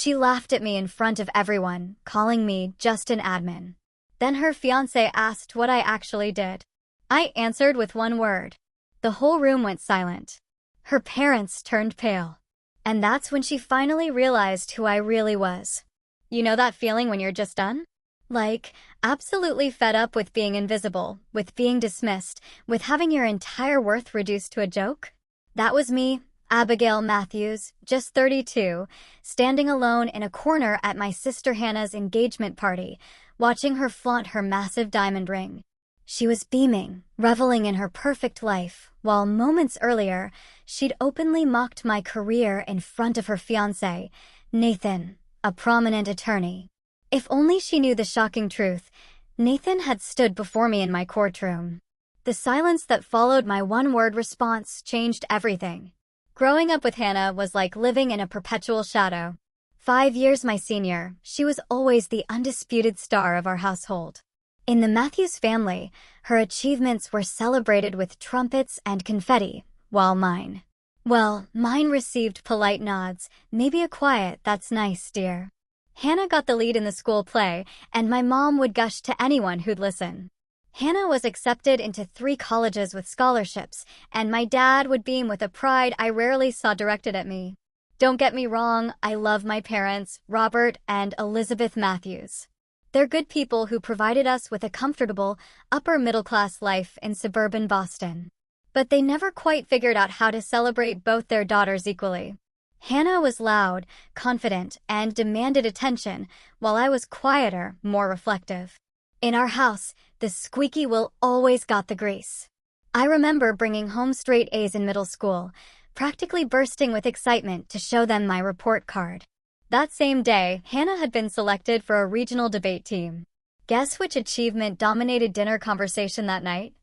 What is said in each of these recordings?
She laughed at me in front of everyone, calling me just an admin. Then her fiancé asked what I actually did. I answered with one word. The whole room went silent. Her parents turned pale. And that's when she finally realized who I really was. You know that feeling when you're just done? Like, absolutely fed up with being invisible, with being dismissed, with having your entire worth reduced to a joke? That was me, Abigail Matthews, just 32, standing alone in a corner at my sister Hannah's engagement party, watching her flaunt her massive diamond ring. She was beaming, reveling in her perfect life, while moments earlier, she'd openly mocked my career in front of her fiancé, Nathan, a prominent attorney. If only she knew the shocking truth, Nathan had stood before me in my courtroom. The silence that followed my one-word response changed everything. Growing up with Hannah was like living in a perpetual shadow. 5 years my senior, she was always the undisputed star of our household. In the Matthews family, her achievements were celebrated with trumpets and confetti, while mine received polite nods, maybe a quiet, "That's nice, dear." Hannah got the lead in the school play, and my mom would gush to anyone who'd listen. Hannah was accepted into 3 colleges with scholarships, and my dad would beam with a pride I rarely saw directed at me. Don't get me wrong, I love my parents, Robert and Elizabeth Matthews. They're good people who provided us with a comfortable, upper-middle-class life in suburban Boston. But they never quite figured out how to celebrate both their daughters equally. Hannah was loud, confident, and demanded attention, while I was quieter, more reflective. In our house, the squeaky wheel always got the grease. I remember bringing home straight A's in middle school, practically bursting with excitement to show them my report card. That same day, Hannah had been selected for a regional debate team. Guess which achievement dominated dinner conversation that night?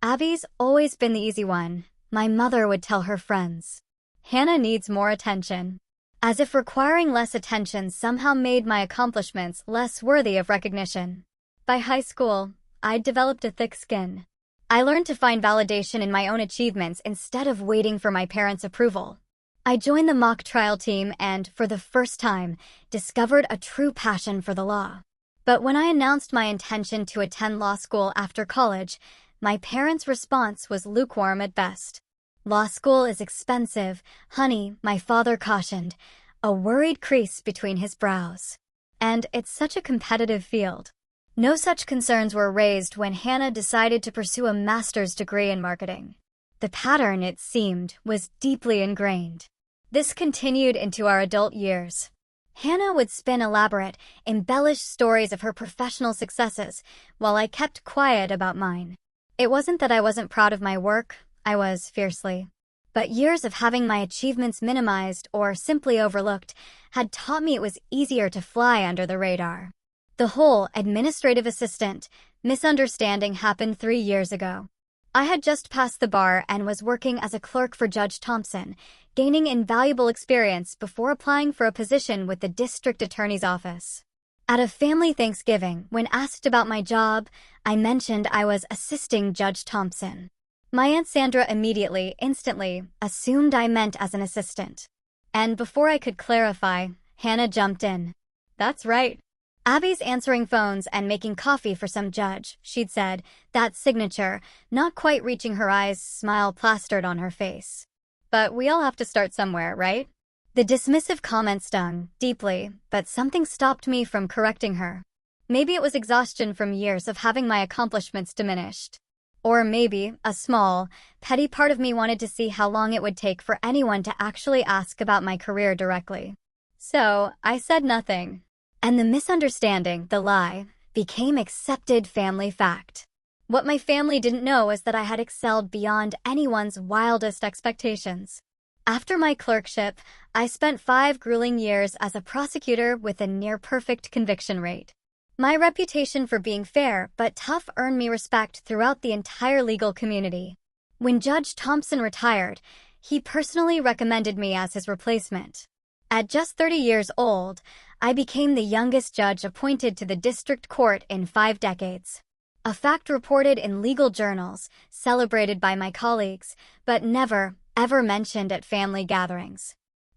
Abby's always been the easy one, my mother would tell her friends. Hannah needs more attention. As if requiring less attention somehow made my accomplishments less worthy of recognition. By high school, I'd developed a thick skin. I learned to find validation in my own achievements instead of waiting for my parents' approval. I joined the mock trial team and, for the first time, discovered a true passion for the law. But when I announced my intention to attend law school after college, my parents' response was lukewarm at best. "Law school is expensive, honey," my father cautioned, a worried crease between his brows. And it's such a competitive field. No such concerns were raised when Hannah decided to pursue a master's degree in marketing. The pattern, it seemed, was deeply ingrained. This continued into our adult years. Hannah would spin elaborate, embellished stories of her professional successes, while I kept quiet about mine. It wasn't that I wasn't proud of my work, I was fiercely. But years of having my achievements minimized or simply overlooked had taught me it was easier to fly under the radar. The whole administrative assistant misunderstanding happened 3 years ago. I had just passed the bar and was working as a clerk for Judge Thompson, gaining invaluable experience before applying for a position with the district attorney's office. At a family Thanksgiving, when asked about my job, I mentioned I was assisting Judge Thompson. My Aunt Sandra instantly, assumed I meant as an assistant. And before I could clarify, Hannah jumped in. "That's right. Abby's answering phones and making coffee for some judge," she'd said, that signature, not quite reaching her eyes, smile plastered on her face. "But we all have to start somewhere, right?" The dismissive comment stung deeply, but something stopped me from correcting her. Maybe it was exhaustion from years of having my accomplishments diminished. Or maybe a small, petty part of me wanted to see how long it would take for anyone to actually ask about my career directly. So I said nothing. And the misunderstanding, the lie, became accepted family fact. What my family didn't know is that I had excelled beyond anyone's wildest expectations. After my clerkship, I spent 5 grueling years as a prosecutor with a near-perfect conviction rate. My reputation for being fair but tough earned me respect throughout the entire legal community. When Judge Thompson retired, he personally recommended me as his replacement. At just 30 years old, I became the youngest judge appointed to the district court in 5 decades. A fact reported in legal journals, celebrated by my colleagues, but never, ever mentioned at family gatherings.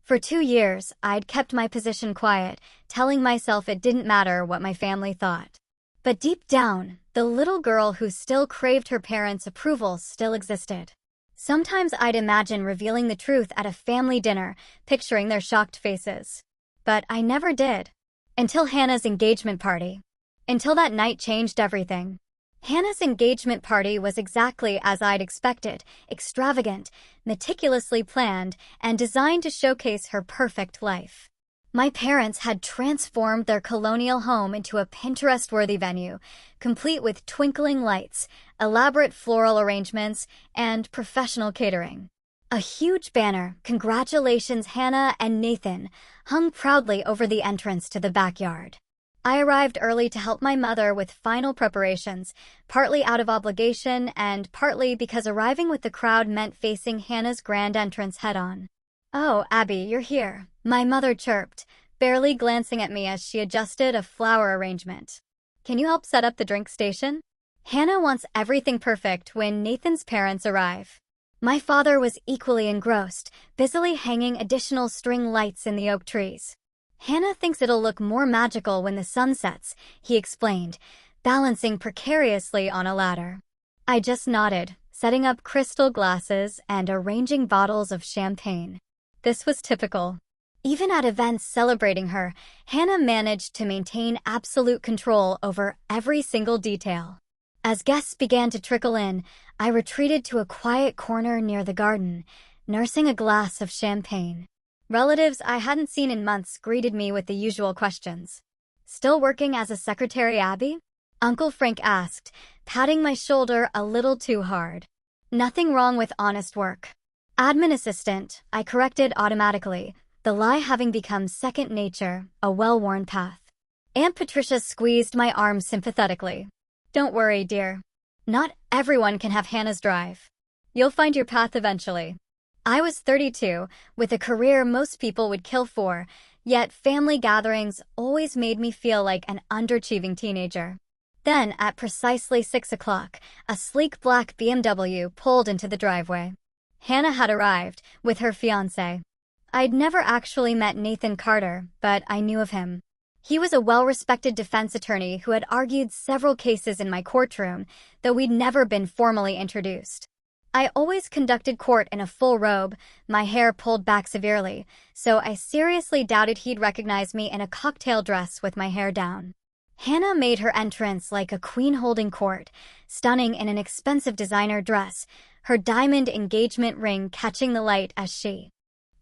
For 2 years, I'd kept my position quiet, telling myself it didn't matter what my family thought. But deep down, the little girl who still craved her parents' approval still existed. Sometimes I'd imagine revealing the truth at a family dinner, picturing their shocked faces. But I never did. Until Hannah's engagement party. Until that night changed everything. Hannah's engagement party was exactly as I'd expected, extravagant, meticulously planned, and designed to showcase her perfect life. My parents had transformed their colonial home into a Pinterest-worthy venue, complete with twinkling lights, elaborate floral arrangements, and professional catering. A huge banner, "Congratulations Hannah and Nathan," hung proudly over the entrance to the backyard. I arrived early to help my mother with final preparations, partly out of obligation and partly because arriving with the crowd meant facing Hannah's grand entrance head-on. "Oh, Abby, you're here," my mother chirped, barely glancing at me as she adjusted a flower arrangement. "Can you help set up the drink station?" Hannah wants everything perfect when Nathan's parents arrive. My father was equally engrossed, busily hanging additional string lights in the oak trees. "Hannah thinks it'll look more magical when the sun sets," he explained, balancing precariously on a ladder. I just nodded, setting up crystal glasses and arranging bottles of champagne. This was typical. Even at events celebrating her, Hannah managed to maintain absolute control over every single detail. As guests began to trickle in, I retreated to a quiet corner near the garden, nursing a glass of champagne. Relatives I hadn't seen in months greeted me with the usual questions. "Still working as a secretary, Abby?" Uncle Frank asked, patting my shoulder a little too hard. "Nothing wrong with honest work." "Admin assistant," I corrected automatically, the lie having become second nature, a well-worn path. Aunt Patricia squeezed my arm sympathetically. "Don't worry, dear. Not everyone can have Hannah's drive. You'll find your path eventually." I was 32, with a career most people would kill for, yet family gatherings always made me feel like an underachieving teenager. Then, at precisely 6 o'clock, a sleek black BMW pulled into the driveway. Hannah had arrived, with her fiancé. I'd never actually met Nathan Carter, but I knew of him. He was a well-respected defense attorney who had argued several cases in my courtroom, though we'd never been formally introduced. I always conducted court in a full robe, my hair pulled back severely, so I seriously doubted he'd recognize me in a cocktail dress with my hair down. Hannah made her entrance like a queen holding court, stunning in an expensive designer dress, her diamond engagement ring catching the light as she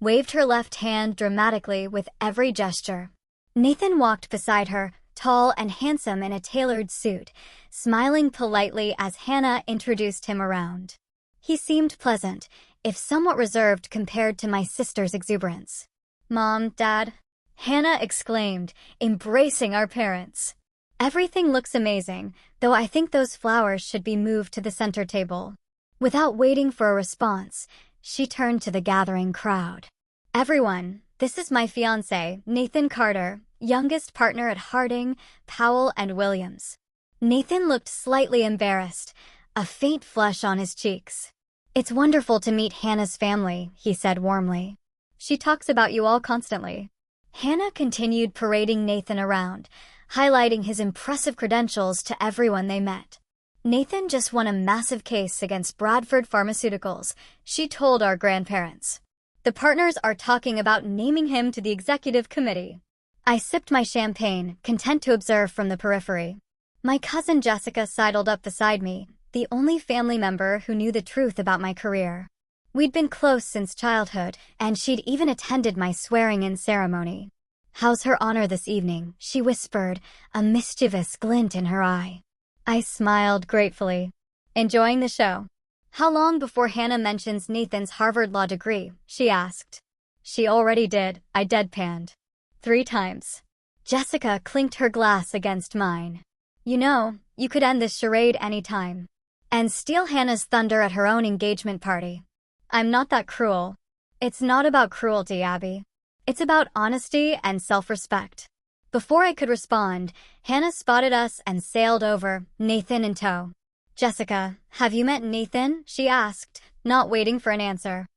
waved her left hand dramatically with every gesture. Nathan walked beside her, tall and handsome in a tailored suit, smiling politely as Hannah introduced him around. He seemed pleasant, if somewhat reserved compared to my sister's exuberance. "Mom, Dad," Hannah exclaimed, embracing our parents. "Everything looks amazing, though I think those flowers should be moved to the center table." Without waiting for a response, she turned to the gathering crowd. "Everyone, this is my fiancé, Nathan Carter, youngest partner at Harding, Powell and Williams." Nathan looked slightly embarrassed, a faint flush on his cheeks. "It's wonderful to meet Hannah's family," he said warmly. "She talks about you all constantly." Hannah continued parading Nathan around, highlighting his impressive credentials to everyone they met. "Nathan just won a massive case against Bradford Pharmaceuticals," she told our grandparents. "The partners are talking about naming him to the executive committee." I sipped my champagne, content to observe from the periphery. My cousin Jessica sidled up beside me, the only family member who knew the truth about my career. We'd been close since childhood, and she'd even attended my swearing-in ceremony. "How's her honor this evening?" she whispered, a mischievous glint in her eye. I smiled gratefully. "Enjoying the show?" "How long before Hannah mentions Nathan's Harvard Law degree?" she asked. "She already did," I deadpanned. 3 times. Jessica clinked her glass against mine. "You know, you could end this charade any time. And steal Hannah's thunder at her own engagement party." "I'm not that cruel." "It's not about cruelty, Abby. It's about honesty and self-respect." Before I could respond, Hannah spotted us and sailed over, Nathan in tow. "Jessica, have you met Nathan?" she asked, not waiting for an answer.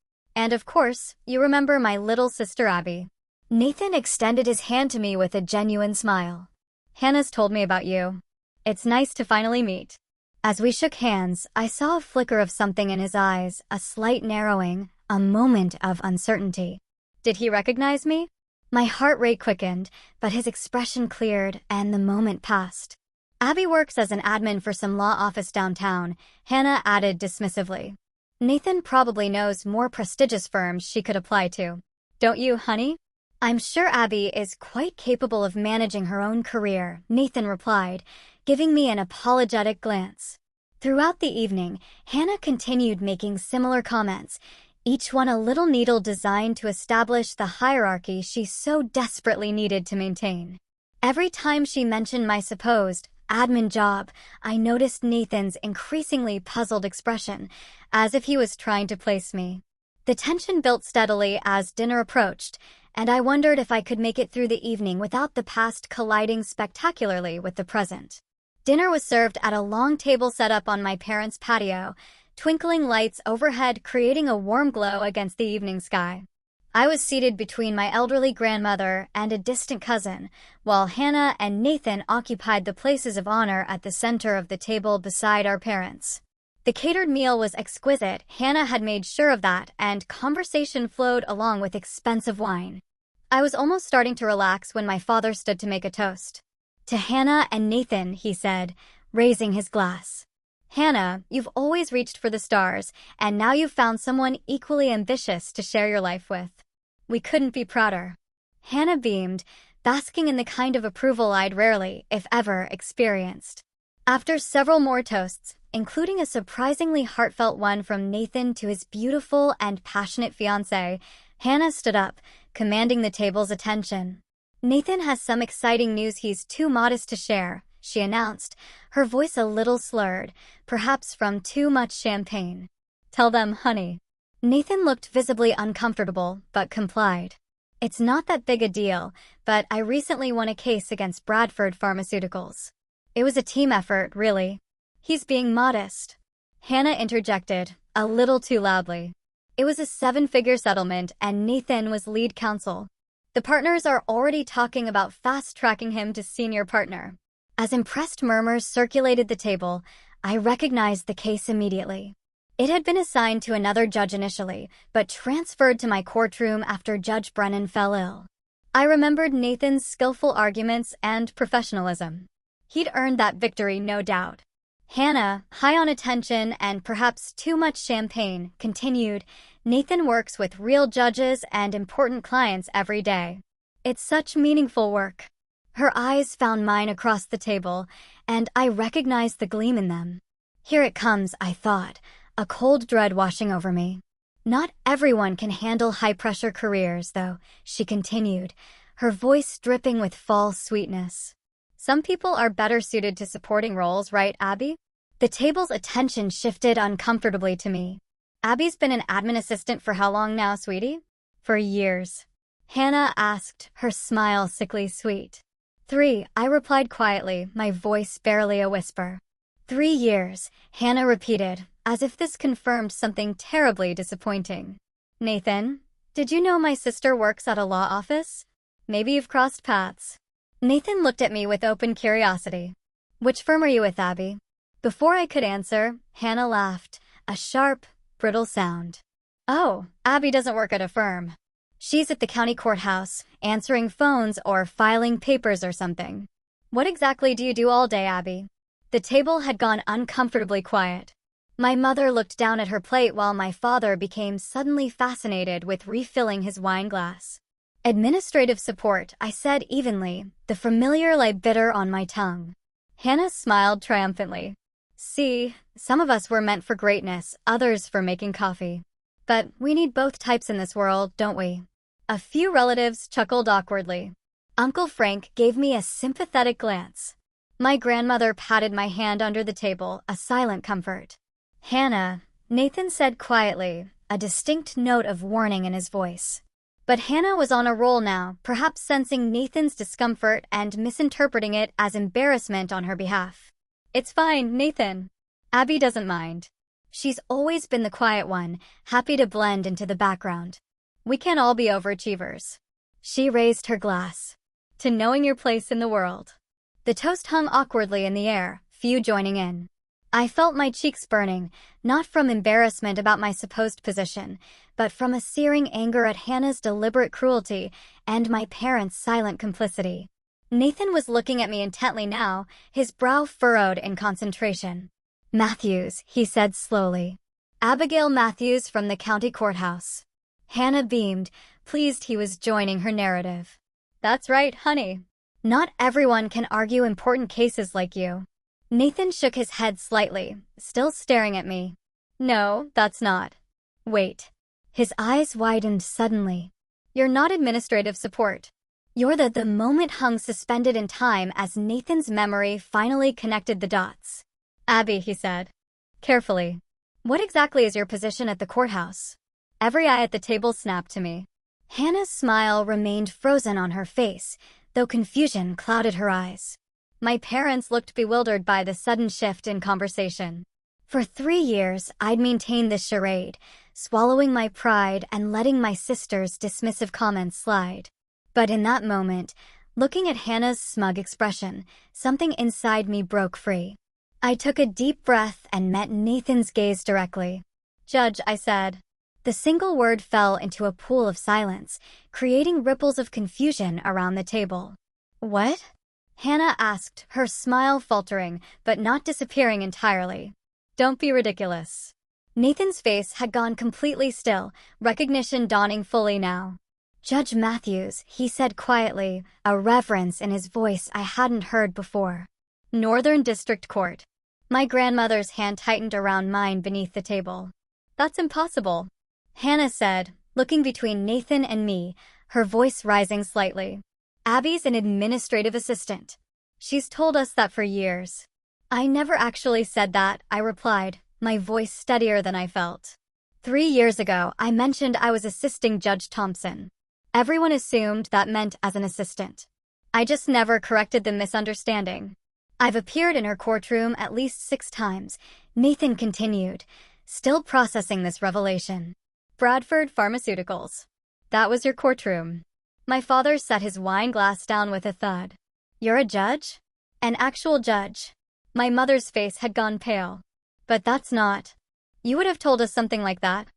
And of course, you remember my little sister Abby. Nathan extended his hand to me with a genuine smile. Hannah's told me about you. It's nice to finally meet. As we shook hands, I saw a flicker of something in his eyes, a slight narrowing, a moment of uncertainty. Did he recognize me? My heart rate quickened, but his expression cleared, and the moment passed. Abby works as an admin for some law office downtown, Hannah added dismissively. Nathan probably knows more prestigious firms she could apply to. Don't you, honey? I'm sure Abby is quite capable of managing her own career, Nathan replied, giving me an apologetic glance. Throughout the evening, Hannah continued making similar comments, each one a little needle designed to establish the hierarchy she so desperately needed to maintain. Every time she mentioned my supposed admin job, I noticed Nathan's increasingly puzzled expression, as if he was trying to place me. The tension built steadily as dinner approached, and I wondered if I could make it through the evening without the past colliding spectacularly with the present. Dinner was served at a long table set up on my parents' patio, twinkling lights overhead creating a warm glow against the evening sky. I was seated between my elderly grandmother and a distant cousin, while Hannah and Nathan occupied the places of honor at the center of the table beside our parents. The catered meal was exquisite, Hannah had made sure of that, and conversation flowed along with expensive wine. I was almost starting to relax when my father stood to make a toast. To Hannah and Nathan, he said, raising his glass. Hannah, you've always reached for the stars, and now you've found someone equally ambitious to share your life with. We couldn't be prouder. Hannah beamed, basking in the kind of approval I'd rarely, if ever, experienced. After several more toasts, including a surprisingly heartfelt one from Nathan to his beautiful and passionate fiancé, Hannah stood up, commanding the table's attention. Nathan has some exciting news he's too modest to share, she announced, her voice a little slurred, perhaps from too much champagne. Tell them, honey. Nathan looked visibly uncomfortable, but complied. It's not that big a deal, but I recently won a case against Bradford Pharmaceuticals. It was a team effort, really. He's being modest. Hannah interjected, a little too loudly. It was a 7-figure settlement, and Nathan was lead counsel. The partners are already talking about fast-tracking him to senior partner. As impressed murmurs circulated the table, I recognized the case immediately. It had been assigned to another judge initially, but transferred to my courtroom after Judge Brennan fell ill. I remembered Nathan's skillful arguments and professionalism. He'd earned that victory, no doubt. Hannah, high on attention and perhaps too much champagne, continued, Nathan works with real judges and important clients every day. It's such meaningful work. Her eyes found mine across the table, and I recognized the gleam in them. Here it comes, I thought, a cold dread washing over me. Not everyone can handle high-pressure careers, though, she continued, her voice dripping with false sweetness. Some people are better suited to supporting roles, right, Abby? The table's attention shifted uncomfortably to me. Abby's been an admin assistant for how long now, sweetie? For years. Hannah asked, her smile sickly sweet. 3, I replied quietly, my voice barely a whisper. 3 years, Hannah repeated, as if this confirmed something terribly disappointing. Nathan, did you know my sister works at a law office? Maybe you've crossed paths. Nathan looked at me with open curiosity. Which firm are you with, Abby? Before I could answer, Hannah laughed, a sharp, brittle sound. Oh, Abby doesn't work at a firm. She's at the county courthouse, answering phones or filing papers or something. What exactly do you do all day, Abby? The table had gone uncomfortably quiet. My mother looked down at her plate while my father became suddenly fascinated with refilling his wine glass. Administrative support, I said evenly, the familiar lay bitter on my tongue. Hannah smiled triumphantly. See, some of us were meant for greatness, others for making coffee. But we need both types in this world, don't we? A few relatives chuckled awkwardly. Uncle Frank gave me a sympathetic glance. My grandmother patted my hand under the table, a silent comfort. Hannah, Nathan said quietly, a distinct note of warning in his voice. But Hannah was on a roll now, perhaps sensing Nathan's discomfort and misinterpreting it as embarrassment on her behalf. It's fine, Nathan. Abby doesn't mind. She's always been the quiet one, happy to blend into the background. We can't all be overachievers. She raised her glass. To knowing your place in the world. The toast hung awkwardly in the air, few joining in. I felt my cheeks burning, not from embarrassment about my supposed position, but from a searing anger at Hannah's deliberate cruelty and my parents' silent complicity. Nathan was looking at me intently now, his brow furrowed in concentration. "Matthews," he said slowly. "Abigail Matthews from the county courthouse." Hannah beamed, pleased he was joining her narrative. "That's right, honey. Not everyone can argue important cases like you." Nathan shook his head slightly, still staring at me. "No, that's not." "Wait." His eyes widened suddenly. "You're not administrative support. You're the moment hung suspended in time as Nathan's memory finally connected the dots. "Abby," he said, carefully, "what exactly is your position at the courthouse?" Every eye at the table snapped to me. Hannah's smile remained frozen on her face, though confusion clouded her eyes. My parents looked bewildered by the sudden shift in conversation. For 3 years, I'd maintained this charade, swallowing my pride and letting my sister's dismissive comments slide. But in that moment, looking at Hannah's smug expression, something inside me broke free. I took a deep breath and met Nathan's gaze directly. "Judge," I said. The single word fell into a pool of silence, creating ripples of confusion around the table. "What?" Hannah asked, her smile faltering, but not disappearing entirely. "Don't be ridiculous." Nathan's face had gone completely still, recognition dawning fully now. "Judge Matthews," he said quietly, a reverence in his voice I hadn't heard before. "Northern District Court." My grandmother's hand tightened around mine beneath the table. "That's impossible," Hannah said, looking between Nathan and me, her voice rising slightly. "Abby's an administrative assistant. She's told us that for years." "I never actually said that," I replied, my voice steadier than I felt. 3 years ago, I mentioned I was assisting Judge Thompson. Everyone assumed that meant as an assistant. I just never corrected the misunderstanding. "I've appeared in her courtroom at least 6 times, Nathan continued, still processing this revelation. "Bradford Pharmaceuticals. That was your courtroom." My father set his wine glass down with a thud. "You're a judge?" "An actual judge." My mother's face had gone pale. "But that's not." "You would have told us something like that."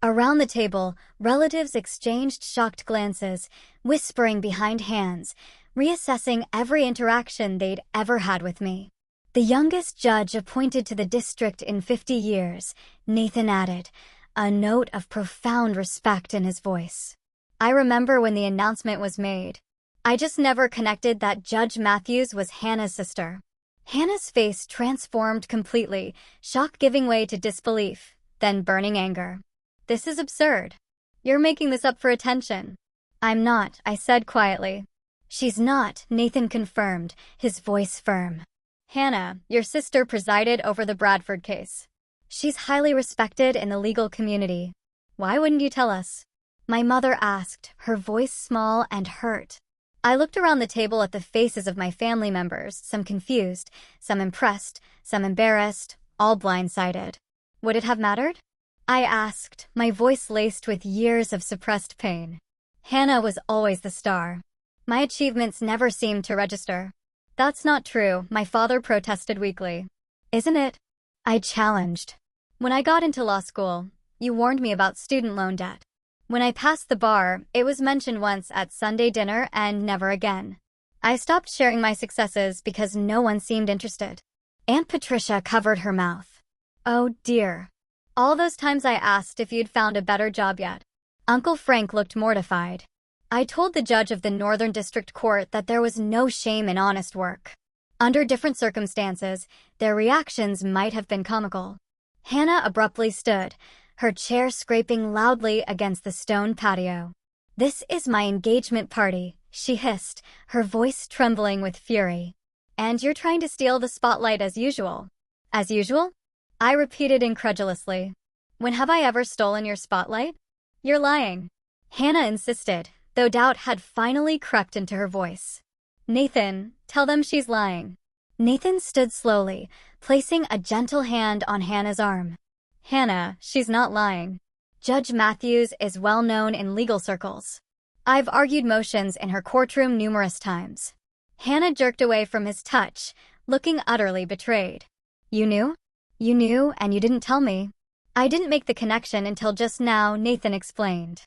Around the table, relatives exchanged shocked glances, whispering behind hands, reassessing every interaction they'd ever had with me. "The youngest judge appointed to the district in 50 years, Nathan added, a note of profound respect in his voice. I remember when the announcement was made. I just never connected that Judge Matthews was Hannah's sister. Hannah's face transformed completely, shock giving way to disbelief, then burning anger. "This is absurd. You're making this up for attention." "I'm not," I said quietly. "She's not," Nathan confirmed, his voice firm. "Hannah, your sister presided over the Bradford case. She's highly respected in the legal community. Why wouldn't you tell us?" My mother asked, her voice small and hurt. I looked around the table at the faces of my family members, some confused, some impressed, some embarrassed, all blindsided. Would it have mattered? I asked, my voice laced with years of suppressed pain. Hannah was always the star. My achievements never seemed to register. "That's not true," my father protested weakly. "Isn't it?" I challenged. "When I got into law school, you warned me about student loan debt. When I passed the bar, it was mentioned once at Sunday dinner and never again. I stopped sharing my successes because no one seemed interested." Aunt Patricia covered her mouth. "Oh dear. All those times I asked if you'd found a better job yet." Uncle Frank looked mortified. "I told the judge of the Northern District Court that there was no shame in honest work. Under different circumstances, their reactions might have been comical." Hannah abruptly stood, her chair scraping loudly against the stone patio. "This is my engagement party," she hissed, her voice trembling with fury. "And you're trying to steal the spotlight as usual." "As usual?" I repeated incredulously. "When have I ever stolen your spotlight?" "You're lying," Hannah insisted, though doubt had finally crept into her voice. "Nathan, tell them she's lying." Nathan stood slowly, placing a gentle hand on Hannah's arm. Hannah, she's not lying. Judge Matthews is well known in legal circles. I've argued motions in her courtroom numerous times. Hannah jerked away from his touch, looking utterly betrayed. You knew? You knew, and you didn't tell me. I didn't make the connection until just now, Nathan explained.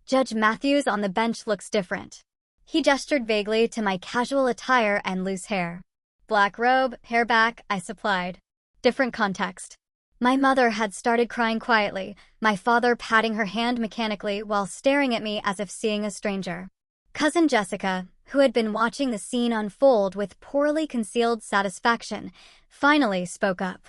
Judge Matthews on the bench looks different. He gestured vaguely to my casual attire and loose hair. Black robe, hair back, I supplied. Different context. My mother had started crying quietly, my father patting her hand mechanically while staring at me as if seeing a stranger. Cousin Jessica, who had been watching the scene unfold with poorly concealed satisfaction, finally spoke up.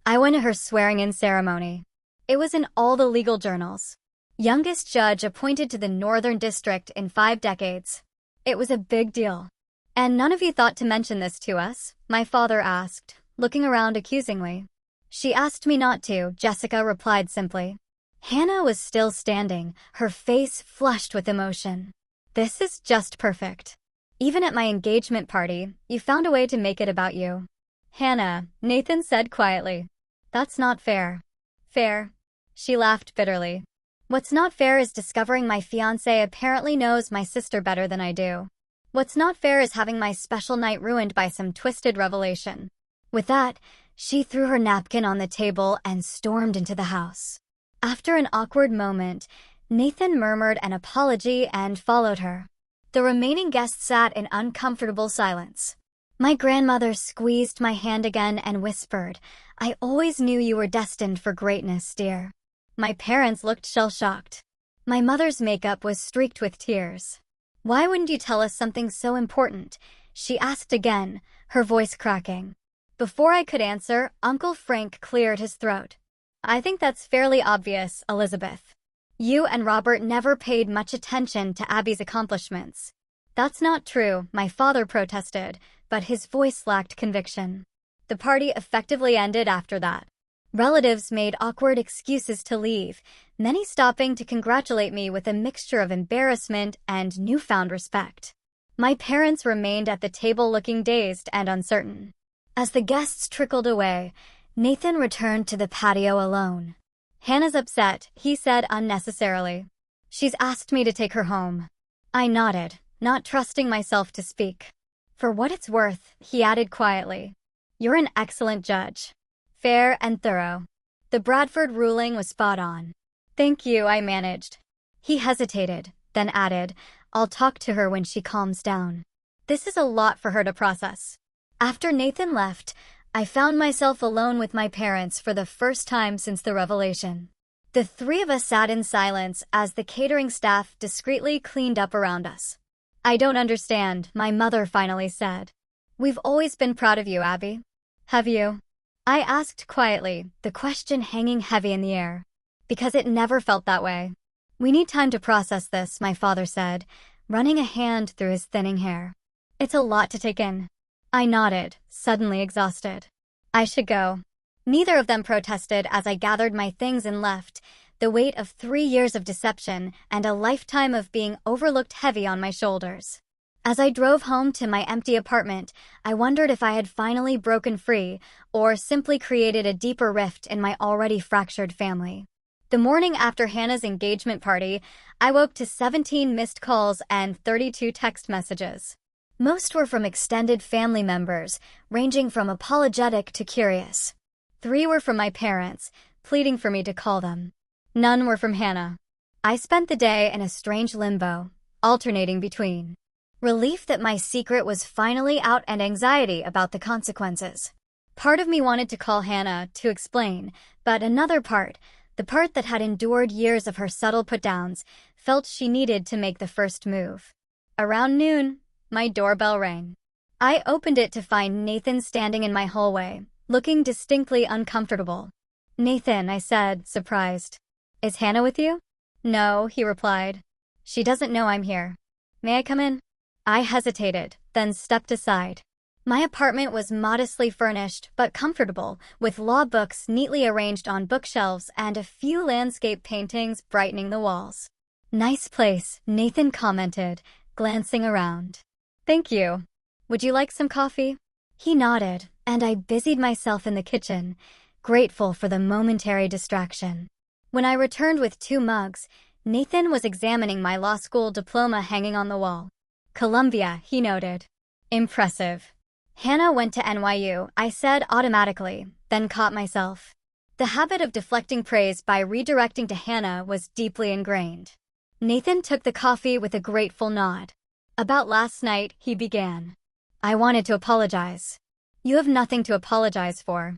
I went to her swearing-in ceremony. It was in all the legal journals. Youngest judge appointed to the Northern District in 5 decades. It was a big deal. And none of you thought to mention this to us? My father asked, looking around accusingly. She asked me not to, Jessica replied simply. Hannah was still standing, her face flushed with emotion. This is just perfect. Even at my engagement party, you found a way to make it about you. Hannah, Nathan said quietly. That's not fair. Fair. She laughed bitterly. What's not fair is discovering my fiancé apparently knows my sister better than I do. What's not fair is having my special night ruined by some twisted revelation. With that, she threw her napkin on the table and stormed into the house. After an awkward moment, Nathan murmured an apology and followed her. The remaining guests sat in uncomfortable silence. My grandmother squeezed my hand again and whispered, I always knew you were destined for greatness, dear. My parents looked shell-shocked. My mother's makeup was streaked with tears. Why wouldn't you tell us something so important? She asked again, her voice cracking. Before I could answer, Uncle Frank cleared his throat. I think that's fairly obvious, Elizabeth. You and Robert never paid much attention to Abby's accomplishments. That's not true, my father protested, but his voice lacked conviction. The party effectively ended after that. Relatives made awkward excuses to leave, many stopping to congratulate me with a mixture of embarrassment and newfound respect. My parents remained at the table looking dazed and uncertain. As the guests trickled away, Nathan returned to the patio alone. Hannah's upset, he said unnecessarily. She's asked me to take her home. I nodded, not trusting myself to speak. For what it's worth, he added quietly. You're an excellent judge. Fair and thorough. The Bradford ruling was spot on. Thank you, I managed. He hesitated, then added, I'll talk to her when she calms down. This is a lot for her to process. After Nathan left, I found myself alone with my parents for the first time since the revelation. The 3 of us sat in silence as the catering staff discreetly cleaned up around us. I don't understand, my mother finally said. We've always been proud of you, Abby. Have you? I asked quietly, the question hanging heavy in the air. Because it never felt that way. We need time to process this, my father said, running a hand through his thinning hair. It's a lot to take in. I nodded, suddenly exhausted. I should go. Neither of them protested as I gathered my things and left, the weight of 3 years of deception and a lifetime of being overlooked heavy on my shoulders. As I drove home to my empty apartment, I wondered if I had finally broken free or simply created a deeper rift in my already fractured family. The morning after Hannah's engagement party, I woke to 17 missed calls and 32 text messages. Most were from extended family members, ranging from apologetic to curious. 3 were from my parents, pleading for me to call them. None were from Hannah. I spent the day in a strange limbo, alternating between relief that my secret was finally out and anxiety about the consequences. Part of me wanted to call Hannah to explain, but another part, the part that had endured years of her subtle put-downs, felt she needed to make the first move. Around noon, my doorbell rang. I opened it to find Nathan standing in my hallway, looking distinctly uncomfortable. Nathan, I said, surprised. Is Hannah with you? No, he replied. She doesn't know I'm here. May I come in? I hesitated, then stepped aside. My apartment was modestly furnished but comfortable, with law books neatly arranged on bookshelves and a few landscape paintings brightening the walls. Nice place, Nathan commented, glancing around. Thank you. Would you like some coffee? He nodded, and I busied myself in the kitchen, grateful for the momentary distraction. When I returned with 2 mugs, Nathan was examining my law school diploma hanging on the wall. Columbia, he noted. Impressive. Hannah went to NYU, I said automatically, then caught myself. The habit of deflecting praise by redirecting to Hannah was deeply ingrained. Nathan took the coffee with a grateful nod. About last night, he began. I wanted to apologize. You have nothing to apologize for.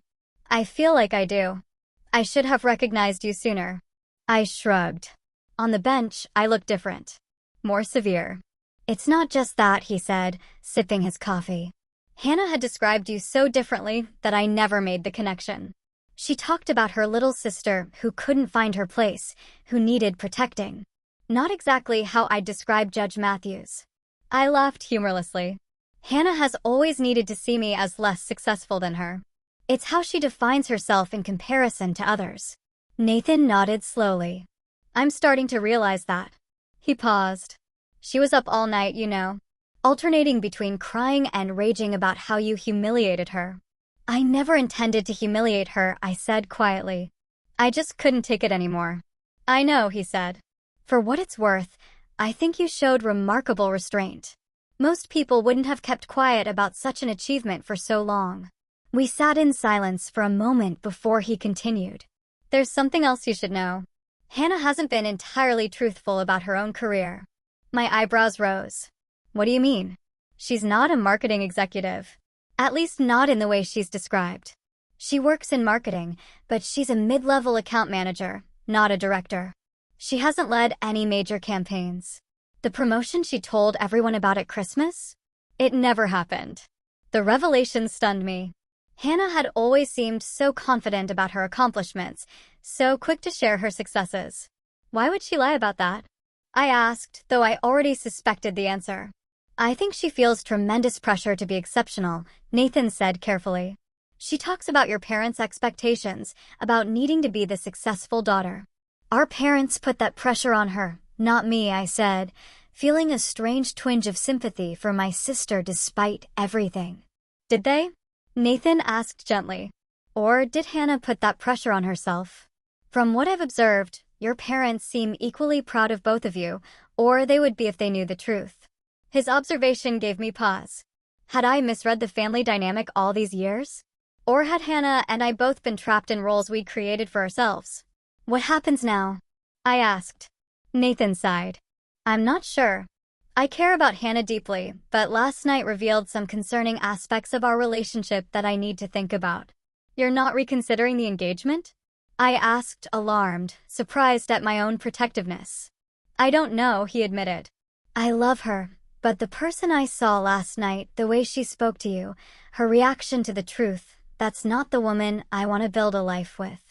I feel like I do. I should have recognized you sooner. I shrugged. On the bench, I looked different. More severe. It's not just that, he said, sipping his coffee. Hannah had described you so differently that I never made the connection. She talked about her little sister who couldn't find her place, who needed protecting. Not exactly how I'd describe Judge Matthews. I laughed humorlessly. Hannah has always needed to see me as less successful than her. It's how she defines herself in comparison to others. Nathan nodded slowly. I'm starting to realize that. He paused. She was up all night, you know, alternating between crying and raging about how you humiliated her. I never intended to humiliate her, I said quietly. I just couldn't take it anymore. I know, he said. For what it's worth, I think you showed remarkable restraint. Most people wouldn't have kept quiet about such an achievement for so long. We sat in silence for a moment before he continued. There's something else you should know. Hannah hasn't been entirely truthful about her own career. My eyebrows rose. What do you mean? She's not a marketing executive. At least not in the way she's described. She works in marketing, but she's a mid-level account manager, not a director. She hasn't led any major campaigns. The promotion she told everyone about at Christmas? It never happened. The revelation stunned me. Hannah had always seemed so confident about her accomplishments, so quick to share her successes. Why would she lie about that? I asked, though I already suspected the answer. I think she feels tremendous pressure to be exceptional, Nathan said carefully. She talks about your parents' expectations, about needing to be the successful daughter. Our parents put that pressure on her, not me, I said, feeling a strange twinge of sympathy for my sister despite everything. Did they? Nathan asked gently. Or did Hannah put that pressure on herself? From what I've observed, your parents seem equally proud of both of you, or they would be if they knew the truth. His observation gave me pause. Had I misread the family dynamic all these years? Or had Hannah and I both been trapped in roles we'd created for ourselves? What happens now? I asked. Nathan sighed. I'm not sure. I care about Hannah deeply, but last night revealed some concerning aspects of our relationship that I need to think about. You're not reconsidering the engagement? I asked, alarmed, surprised at my own protectiveness. I don't know, he admitted. I love her, but the person I saw last night, the way she spoke to you, her reaction to the truth, that's not the woman I want to build a life with.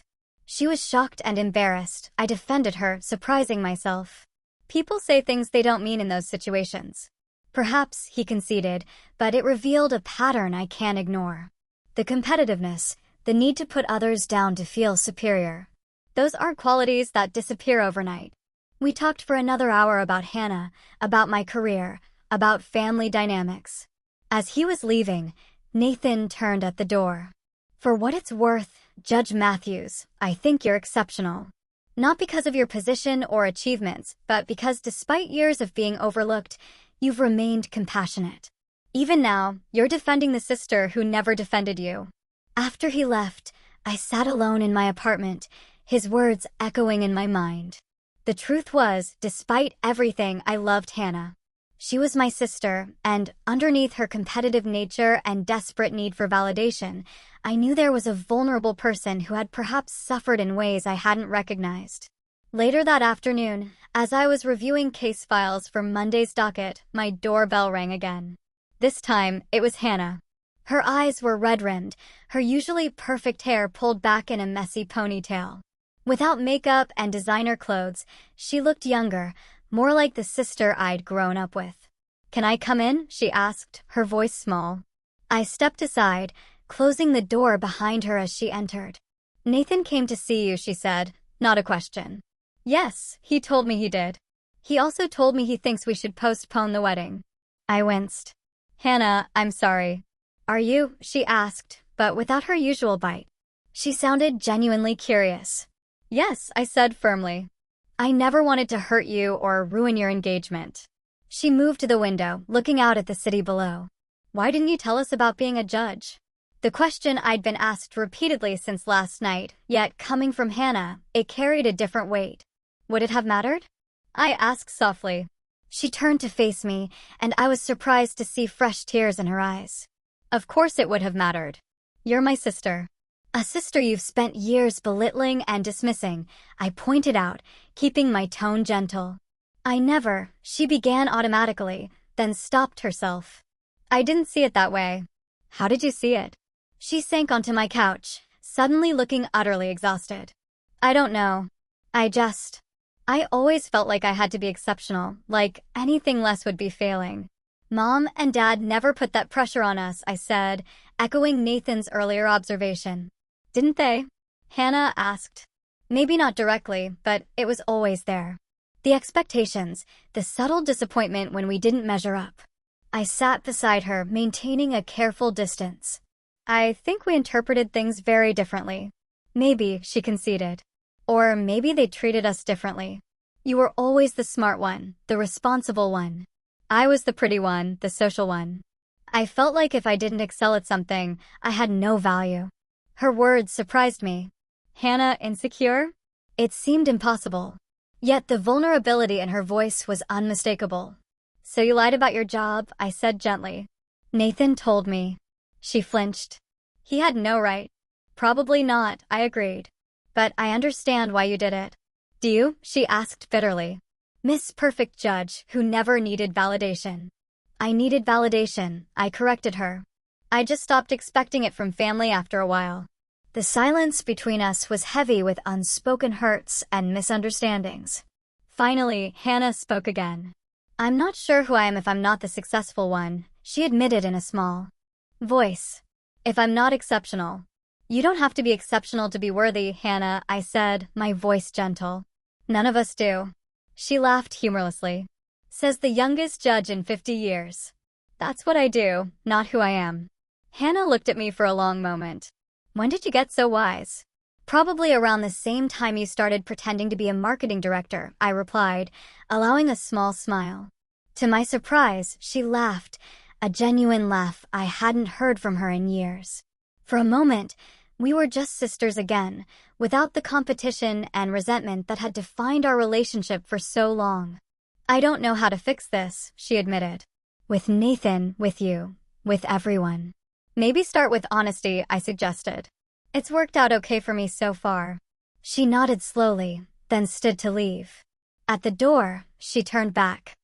She was shocked and embarrassed. I defended her, surprising myself. People say things they don't mean in those situations. Perhaps, he conceded, but it revealed a pattern I can't ignore. The competitiveness, the need to put others down to feel superior. Those aren't qualities that disappear overnight. We talked for another hour about Hannah, about my career, about family dynamics. As he was leaving, Nathan turned at the door. For what it's worth, Judge Matthews, I think you're exceptional. Not because of your position or achievements, but because despite years of being overlooked, you've remained compassionate. Even now, you're defending the sister who never defended you. After he left, I sat alone in my apartment, his words echoing in my mind. The truth was, despite everything, I loved Hannah. She was my sister, and underneath her competitive nature and desperate need for validation, I knew there was a vulnerable person who had perhaps suffered in ways I hadn't recognized. Later that afternoon, as I was reviewing case files for Monday's docket, my doorbell rang again. This time, it was Hannah. Her eyes were red-rimmed, her usually perfect hair pulled back in a messy ponytail. Without makeup and designer clothes, she looked younger, more like the sister I'd grown up with. Can I come in? She asked, her voice small. I stepped aside, closing the door behind her as she entered. Nathan came to see you, she said, not a question. Yes, he told me he did. He also told me he thinks we should postpone the wedding. I winced. Hannah, I'm sorry. Are you? She asked, but without her usual bite. She sounded genuinely curious. Yes, I said firmly. I never wanted to hurt you or ruin your engagement. She moved to the window, looking out at the city below. Why didn't you tell us about being a judge? The question I'd been asked repeatedly since last night, yet coming from Hannah, it carried a different weight. Would it have mattered? I asked softly. She turned to face me, and I was surprised to see fresh tears in her eyes. Of course it would have mattered. You're my sister. A sister you've spent years belittling and dismissing, I pointed out, keeping my tone gentle. I never, she began automatically, then stopped herself. I didn't see it that way. How did you see it? She sank onto my couch, suddenly looking utterly exhausted. I don't know. I always felt like I had to be exceptional, like anything less would be failing. Mom and Dad never put that pressure on us, I said, echoing Nathan's earlier observation. Didn't they? Hannah asked. Maybe not directly, but it was always there. The expectations, the subtle disappointment when we didn't measure up. I sat beside her, maintaining a careful distance. I think we interpreted things very differently. Maybe, she conceded. Or maybe they treated us differently. You were always the smart one, the responsible one. I was the pretty one, the social one. I felt like if I didn't excel at something, I had no value. Her words surprised me. Hannah insecure? It seemed impossible. Yet the vulnerability in her voice was unmistakable. So you lied about your job, I said gently. Nathan told me. She flinched. He had no right. Probably not, I agreed. But I understand why you did it. Do you? She asked bitterly. Miss Perfect Judge, who never needed validation. I needed validation, I corrected her. I just stopped expecting it from family after a while. The silence between us was heavy with unspoken hurts and misunderstandings. Finally, Hannah spoke again. I'm not sure who I am if I'm not the successful one, she admitted in a small voice. If I'm not exceptional. You don't have to be exceptional to be worthy, Hannah, I said, my voice gentle. None of us do. She laughed humorlessly. Says the youngest judge in 50 years. That's what I do, not who I am. Hannah looked at me for a long moment. When did you get so wise? Probably around the same time you started pretending to be a marketing director, I replied, allowing a small smile. To my surprise, she laughed, a genuine laugh I hadn't heard from her in years. For a moment, we were just sisters again, without the competition and resentment that had defined our relationship for so long. I don't know how to fix this, she admitted. With Nathan, with you, with everyone. Maybe start with honesty, I suggested. It's worked out okay for me so far. She nodded slowly, then stood to leave. At the door, she turned back.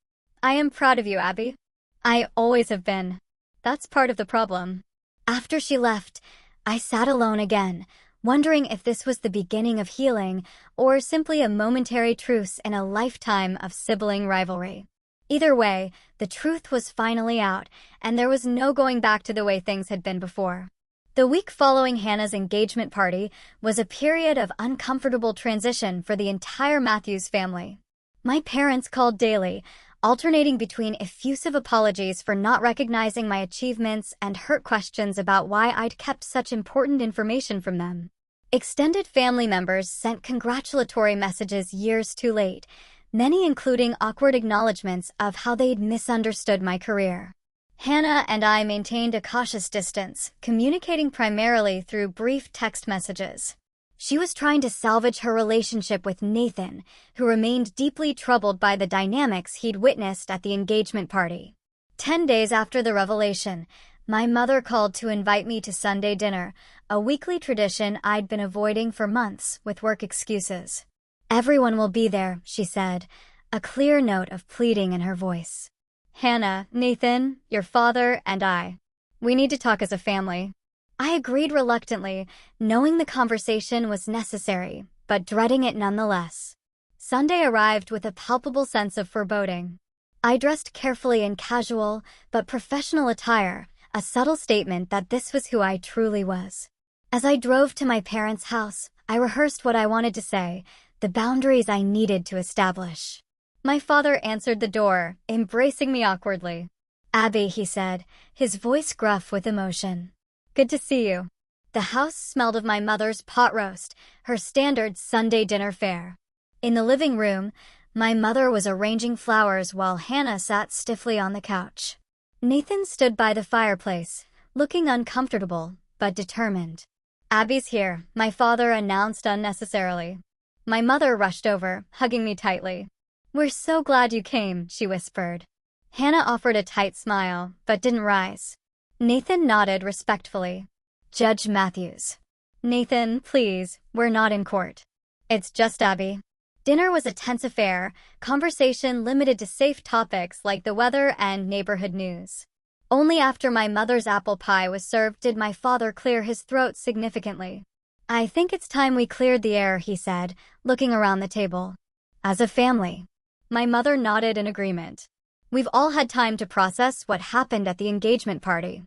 I am proud of you, Abby. I always have been. That's part of the problem. After she left, I sat alone again, wondering if this was the beginning of healing or simply a momentary truce in a lifetime of sibling rivalry. Either way, the truth was finally out, and there was no going back to the way things had been before. The week following Hannah's engagement party was a period of uncomfortable transition for the entire Matthews family. My parents called daily, alternating between effusive apologies for not recognizing my achievements and hurt questions about why I'd kept such important information from them. Extended family members sent congratulatory messages years too late, many including awkward acknowledgments of how they'd misunderstood my career. Hannah and I maintained a cautious distance, communicating primarily through brief text messages. She was trying to salvage her relationship with Nathan, who remained deeply troubled by the dynamics he'd witnessed at the engagement party. 10 days after the revelation, my mother called to invite me to Sunday dinner, a weekly tradition I'd been avoiding for months with work excuses. Everyone will be there, she said, a clear note of pleading in her voice. Hannah, Nathan, your father, and I. We need to talk as a family. I agreed reluctantly, knowing the conversation was necessary, but dreading it nonetheless. Sunday arrived with a palpable sense of foreboding. I dressed carefully in casual, but professional attire, a subtle statement that this was who I truly was. As I drove to my parents' house, I rehearsed what I wanted to say, the boundaries I needed to establish. My father answered the door, embracing me awkwardly. Abby, he said, his voice gruff with emotion. Good to see you. The house smelled of my mother's pot roast, her standard Sunday dinner fare. In the living room, my mother was arranging flowers while Hannah sat stiffly on the couch. Nathan stood by the fireplace, looking uncomfortable, but determined. "Abby's here," my father announced unnecessarily. My mother rushed over, hugging me tightly. "We're so glad you came," she whispered. Hannah offered a tight smile, but didn't rise. Nathan nodded respectfully. "Judge Matthews." "Nathan, please, we're not in court. It's just Abby." Dinner was a tense affair, conversation limited to safe topics like the weather and neighborhood news. Only after my mother's apple pie was served did my father clear his throat significantly. "I think it's time we cleared the air," he said, looking around the table. "As a family." My mother nodded in agreement. "We've all had time to process what happened at the engagement party.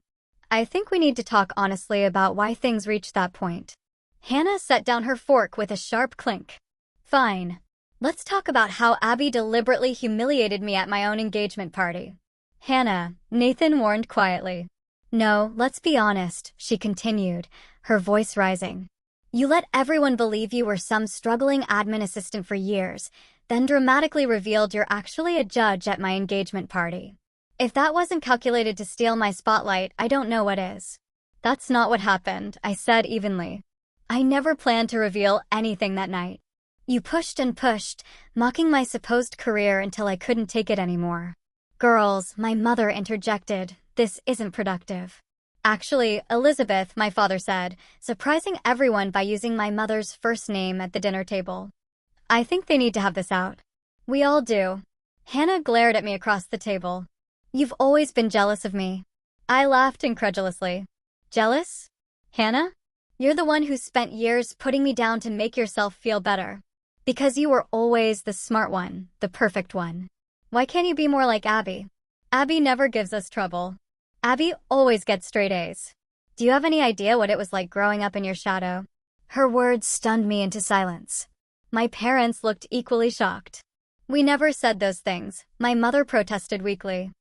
I think we need to talk honestly about why things reached that point." Hannah set down her fork with a sharp clink. "Fine. Let's talk about how Abby deliberately humiliated me at my own engagement party." "Hannah," Nathan warned quietly. "No, let's be honest," she continued, her voice rising. "You let everyone believe you were some struggling admin assistant for years, then dramatically revealed you're actually a judge at my engagement party. If that wasn't calculated to steal my spotlight, I don't know what is." "That's not what happened," I said evenly. "I never planned to reveal anything that night. You pushed and pushed, mocking my supposed career until I couldn't take it anymore." "Girls," my mother interjected, "this isn't productive." "Actually, Elizabeth," my father said, surprising everyone by using my mother's first name at the dinner table. "I think they need to have this out." "We all do." Hannah glared at me across the table. "You've always been jealous of me." I laughed incredulously. "Jealous? Hannah? You're the one who spent years putting me down to make yourself feel better. Because you were always the smart one, the perfect one. Why can't you be more like Abby? Abby never gives us trouble. Abby always gets straight A's. Do you have any idea what it was like growing up in your shadow?" Her words stunned me into silence. My parents looked equally shocked. "We never said those things," my mother protested weakly.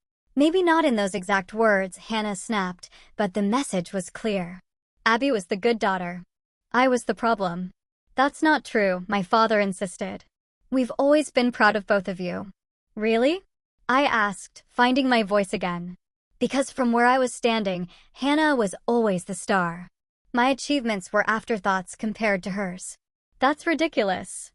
"Maybe not in those exact words," Hannah snapped, but the message was clear. Abby was the good daughter. I was the problem. "That's not true," my father insisted. "We've always been proud of both of you." "Really?" I asked, finding my voice again. Because from where I was standing, Hannah was always the star. My achievements were afterthoughts compared to hers. "That's ridiculous."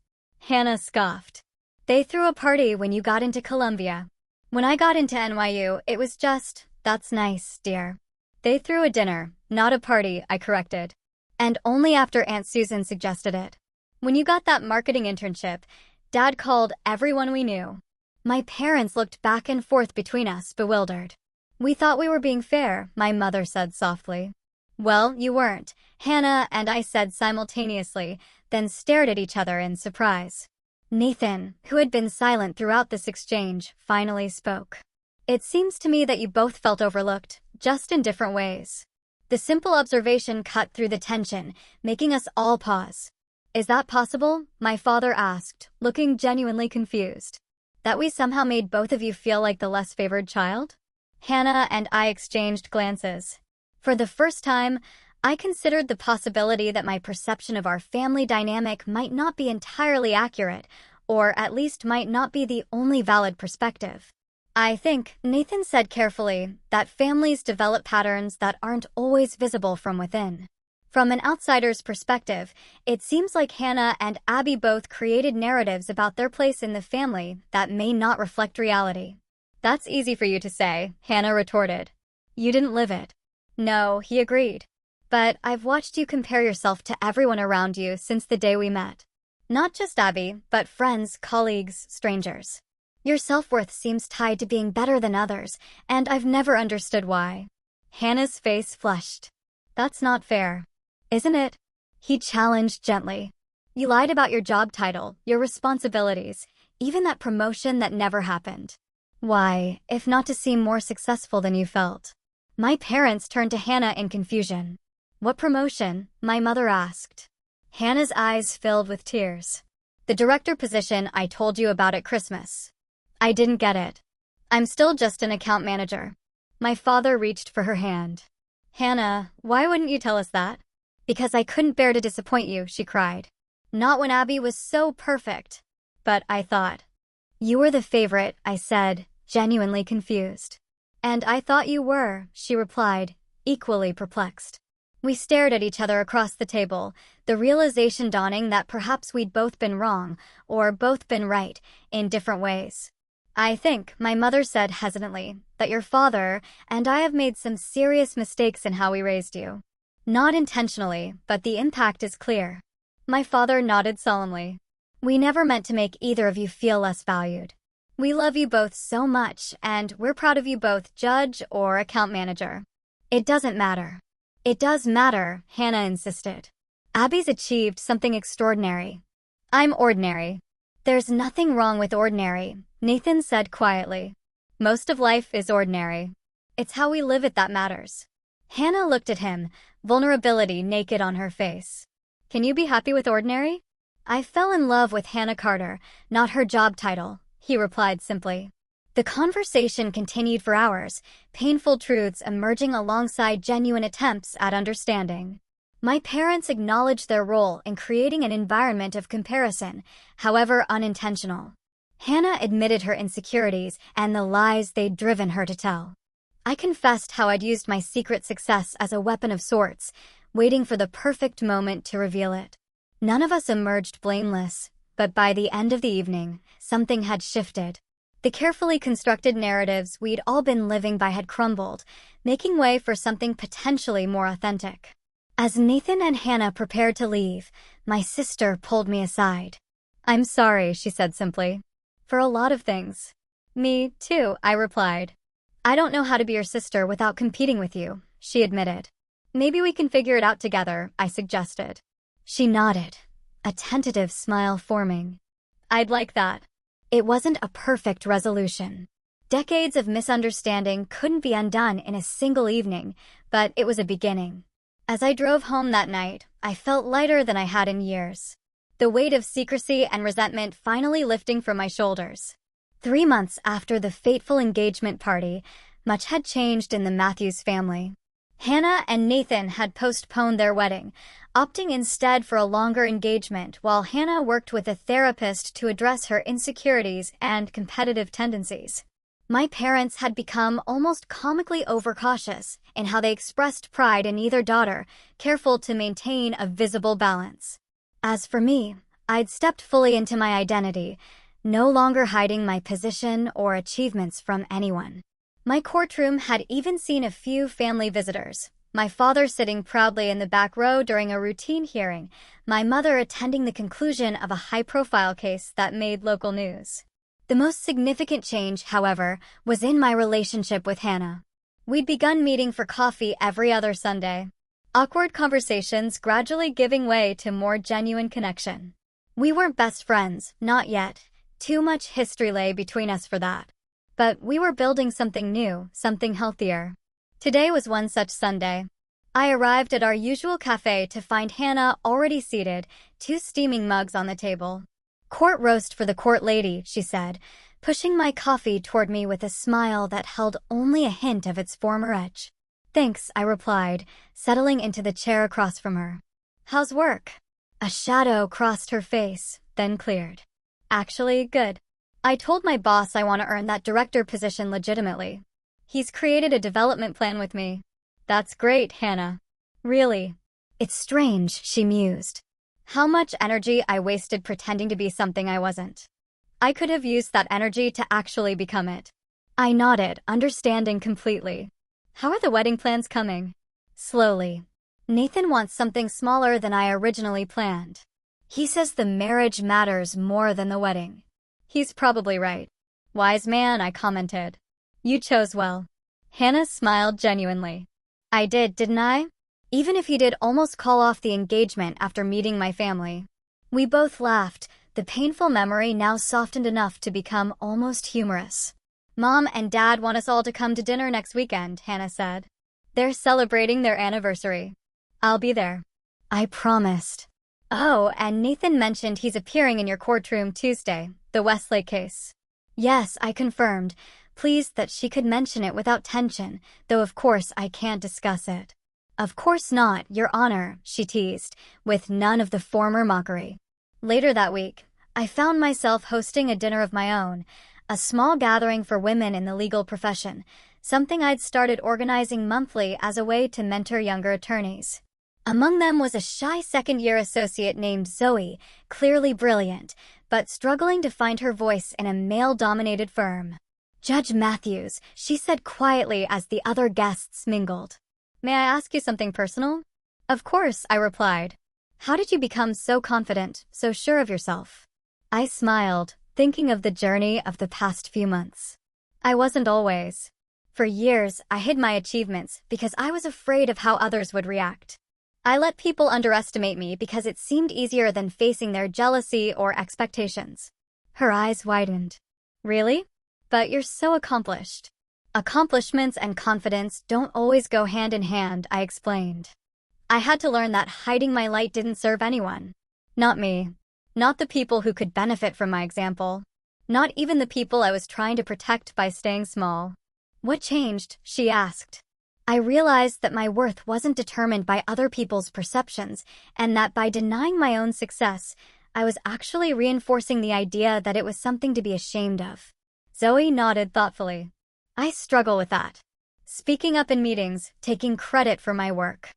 Hannah scoffed. "They threw a party when you got into Columbia. When I got into NYU, it was just, 'That's nice, dear.'" "They threw a dinner, not a party," I corrected. "And only after Aunt Susan suggested it. When you got that marketing internship, Dad called everyone we knew." My parents looked back and forth between us, bewildered. "We thought we were being fair," my mother said softly. "Well, you weren't," Hannah and I said simultaneously, then stared at each other in surprise. Nathan, who had been silent throughout this exchange, finally spoke. "It seems to me that you both felt overlooked, just in different ways." The simple observation cut through the tension, making us all pause. "Is that possible?" my father asked, looking genuinely confused. "That we somehow made both of you feel like the less favored child?" Hannah and I exchanged glances. For the first time, I considered the possibility that my perception of our family dynamic might not be entirely accurate, or at least might not be the only valid perspective. "I think," Nathan said carefully, "that families develop patterns that aren't always visible from within." From an outsider's perspective, it seems like Hannah and Abby both created narratives about their place in the family that may not reflect reality. "That's easy for you to say," Hannah retorted. "You didn't live it." "No," he agreed. "But I've watched you compare yourself to everyone around you since the day we met. Not just Abby, but friends, colleagues, strangers. Your self-worth seems tied to being better than others, and I've never understood why." Hannah's face flushed. "That's not fair." "Isn't it?" He challenged gently. "You lied about your job title, your responsibilities, even that promotion that never happened. Why, if not to seem more successful than you felt?" My parents turned to Hannah in confusion. "What promotion?" my mother asked. Hannah's eyes filled with tears. "The director position I told you about at Christmas." I didn't get it. "I'm still just an account manager." My father reached for her hand. "Hannah, why wouldn't you tell us that?" Because I couldn't bear to disappoint you, she cried. Not when Abby was so perfect. But I thought. You were the favorite, I said, genuinely confused. And I thought you were, she replied, equally perplexed. We stared at each other across the table, the realization dawning that perhaps we'd both been wrong, or both been right, in different ways. I think, my mother said hesitantly, that your father and I have made some serious mistakes in how we raised you. Not intentionally, but the impact is clear. My father nodded solemnly. We never meant to make either of you feel less valued. We love you both so much, and we're proud of you both, judge or account manager. It doesn't matter. It does matter, Hannah insisted. Abby's achieved something extraordinary. I'm ordinary. There's nothing wrong with ordinary, Nathan said quietly. Most of life is ordinary. It's how we live it that matters. Hannah looked at him, vulnerability naked on her face. Can you be happy with ordinary? I fell in love with Hannah Carter, not her job title, he replied simply. The conversation continued for hours, painful truths emerging alongside genuine attempts at understanding. My parents acknowledged their role in creating an environment of comparison, however unintentional. Hannah admitted her insecurities and the lies they'd driven her to tell. I confessed how I'd used my secret success as a weapon of sorts, waiting for the perfect moment to reveal it. None of us emerged blameless, but by the end of the evening, something had shifted. The carefully constructed narratives we'd all been living by had crumbled, making way for something potentially more authentic. As Nathan and Hannah prepared to leave, my sister pulled me aside. I'm sorry, she said simply. For a lot of things. Me, too, I replied. I don't know how to be your sister without competing with you, she admitted. Maybe we can figure it out together, I suggested. She nodded, a tentative smile forming. I'd like that. It wasn't a perfect resolution. Decades of misunderstanding couldn't be undone in a single evening, but it was a beginning. As I drove home that night, I felt lighter than I had in years. The weight of secrecy and resentment finally lifting from my shoulders. 3 months after the fateful engagement party, much had changed in the Matthews family. Hannah and Nathan had postponed their wedding, opting instead for a longer engagement while Hannah worked with a therapist to address her insecurities and competitive tendencies. My parents had become almost comically overcautious in how they expressed pride in either daughter, careful to maintain a visible balance. As for me, I'd stepped fully into my identity, no longer hiding my position or achievements from anyone. My courtroom had even seen a few family visitors, my father sitting proudly in the back row during a routine hearing, my mother attending the conclusion of a high-profile case that made local news. The most significant change, however, was in my relationship with Hannah. We'd begun meeting for coffee every other Sunday. Awkward conversations gradually giving way to more genuine connection. We weren't best friends, not yet. Too much history lay between us for that. But we were building something new, something healthier. Today was one such Sunday. I arrived at our usual cafe to find Hannah already seated, 2 steaming mugs on the table. Court roast for the court lady, she said, pushing my coffee toward me with a smile that held only a hint of its former edge. Thanks, I replied, settling into the chair across from her. How's work? A shadow crossed her face, then cleared. Actually, good. I told my boss I want to earn that director position legitimately. He's created a development plan with me. That's great, Hannah. Really? It's strange, she mused. How much energy I wasted pretending to be something I wasn't. I could have used that energy to actually become it. I nodded, understanding completely. How are the wedding plans coming? Slowly. Nathan wants something smaller than I originally planned. He says the marriage matters more than the wedding. He's probably right. Wise man, I commented. You chose well. Hannah smiled genuinely. I did, didn't I? Even if he did almost call off the engagement after meeting my family. We both laughed, the painful memory now softened enough to become almost humorous. Mom and Dad want us all to come to dinner next weekend, Hannah said. They're celebrating their anniversary. I'll be there. I promised. Oh, and Nathan mentioned he's appearing in your courtroom Tuesday, the Westlake case. Yes, I confirmed, pleased that she could mention it without tension, though of course I can't discuss it. Of course not, Your Honor, she teased, with none of the former mockery. Later that week, I found myself hosting a dinner of my own, a small gathering for women in the legal profession, something I'd started organizing monthly as a way to mentor younger attorneys. Among them was a shy second-year associate named Zoe, clearly brilliant, but struggling to find her voice in a male-dominated firm. Judge Matthews, she said quietly as the other guests mingled. May I ask you something personal? Of course, I replied. How did you become so confident, so sure of yourself? I smiled, thinking of the journey of the past few months. I wasn't always. For years, I hid my achievements because I was afraid of how others would react. I let people underestimate me because it seemed easier than facing their jealousy or expectations. Her eyes widened. Really? But you're so accomplished. Accomplishments and confidence don't always go hand in hand, I explained. I had to learn that hiding my light didn't serve anyone. Not me. Not the people who could benefit from my example. Not even the people I was trying to protect by staying small. What changed? She asked. I realized that my worth wasn't determined by other people's perceptions, and that by denying my own success, I was actually reinforcing the idea that it was something to be ashamed of. Zoe nodded thoughtfully. I struggle with that. Speaking up in meetings, taking credit for my work.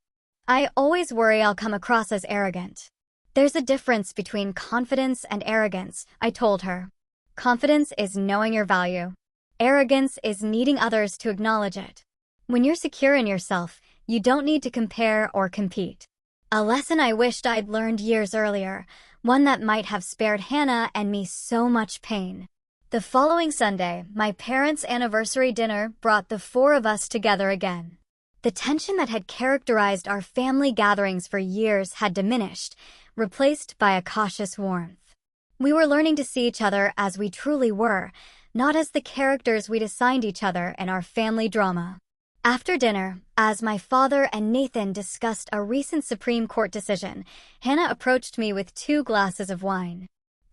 I always worry I'll come across as arrogant. There's a difference between confidence and arrogance, I told her. Confidence is knowing your value. Arrogance is needing others to acknowledge it. When you're secure in yourself, you don't need to compare or compete. A lesson I wished I'd learned years earlier, one that might have spared Hannah and me so much pain. The following Sunday, my parents' anniversary dinner brought the four of us together again. The tension that had characterized our family gatherings for years had diminished, replaced by a cautious warmth. We were learning to see each other as we truly were, not as the characters we'd assigned each other in our family drama. After dinner, as my father and Nathan discussed a recent Supreme Court decision, Hannah approached me with 2 glasses of wine.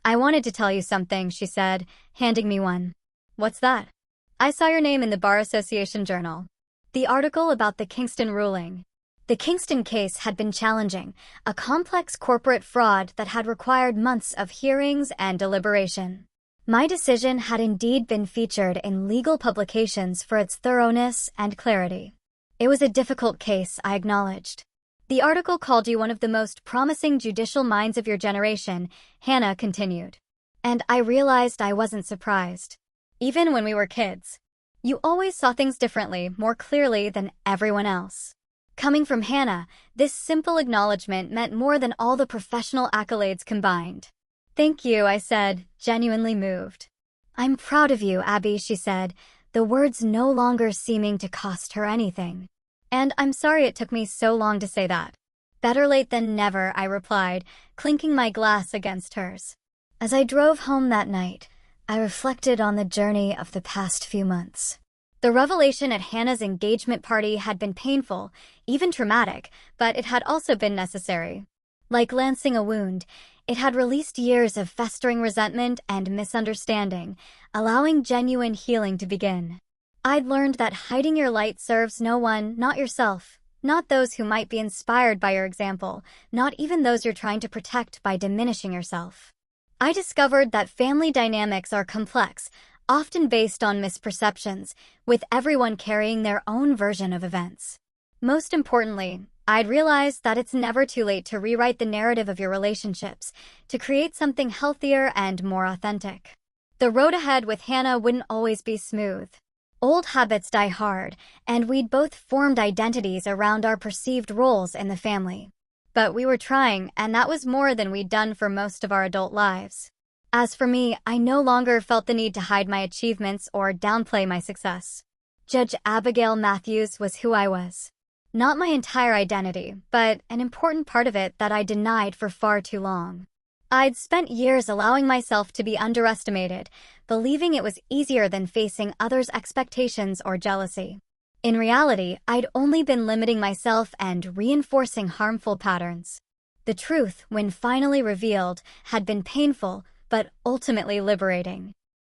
I wanted to tell you something, she said, handing me one. What's that? I saw your name in the Bar Association Journal. The article about the Kingston ruling. The Kingston case had been challenging, a complex corporate fraud that had required months of hearings and deliberation. My decision had indeed been featured in legal publications for its thoroughness and clarity. It was a difficult case, I acknowledged. The article called you one of the most promising judicial minds of your generation, Hannah continued. And I realized I wasn't surprised. Even when we were kids. You always saw things differently, more clearly than everyone else. Coming from Hannah, this simple acknowledgement meant more than all the professional accolades combined. Thank you, I said, genuinely moved. I'm proud of you, Abby, she said, the words no longer seeming to cost her anything. And I'm sorry it took me so long to say that. Better late than never, I replied, clinking my glass against hers. As I drove home that night, I reflected on the journey of the past few months. The revelation at Hannah's engagement party had been painful, even traumatic, but it had also been necessary. Like lancing a wound, it had released years of festering resentment and misunderstanding, allowing genuine healing to begin. I'd learned that hiding your light serves no one, not yourself, not those who might be inspired by your example, not even those you're trying to protect by diminishing yourself. I discovered that family dynamics are complex, often based on misperceptions, with everyone carrying their own version of events. Most importantly, I'd realized that it's never too late to rewrite the narrative of your relationships, to create something healthier and more authentic. The road ahead with Hannah wouldn't always be smooth. Old habits die hard, and we'd both formed identities around our perceived roles in the family. But we were trying, and that was more than we'd done for most of our adult lives. As for me, I no longer felt the need to hide my achievements or downplay my success. Judge Abigail Matthews was who I was. Not my entire identity, but an important part of it that I denied for far too long. I'd spent years allowing myself to be underestimated, believing it was easier than facing others' expectations or jealousy. In reality, I'd only been limiting myself and reinforcing harmful patterns. The truth, when finally revealed, had been painful, but ultimately liberating.